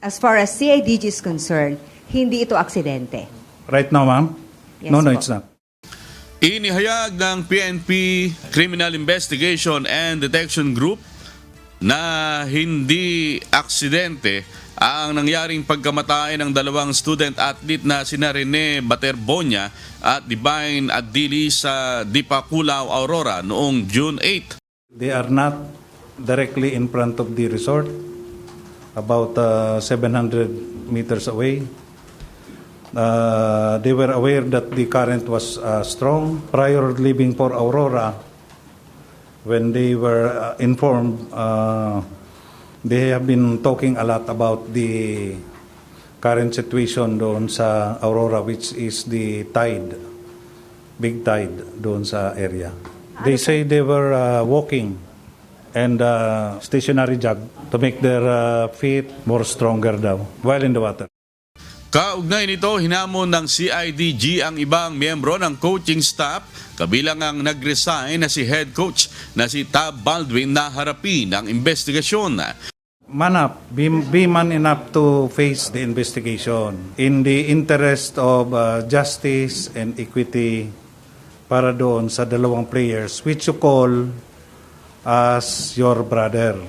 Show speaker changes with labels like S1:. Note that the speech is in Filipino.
S1: As far as CIDG is concerned, hindi ito aksidente.
S2: Right now, ma'am?
S1: Yes
S2: No,
S1: po.
S2: it's not.
S3: Inihayag ng PNP Criminal Investigation and Detection Group na hindi aksidente ang nangyaring pagkamatay ng dalawang student athlete na sina Rene Baterbonia at Divine Adili sa Dipakulaw, Aurora noong June 8.
S2: They are not directly in front of the resort, about 700 meters away. They were aware that the current was strong. Prior leaving for Aurora, when they were informed, they have been talking a lot about the current situation doon sa Aurora, which is the tide, big tide doon sa area. They say they were walking and stationary jog to make their feet more stronger daw while in the water.
S3: Kaugnay nito, hinamon ng CIDG ang ibang miyembro ng coaching staff, kabilang ang nag-resign na si head coach na si Tab Baldwin na harapin ang investigasyon.
S2: Man up, be man enough to face the investigation in the interest of justice and equity para doon sa dalawang players which you call as your brother.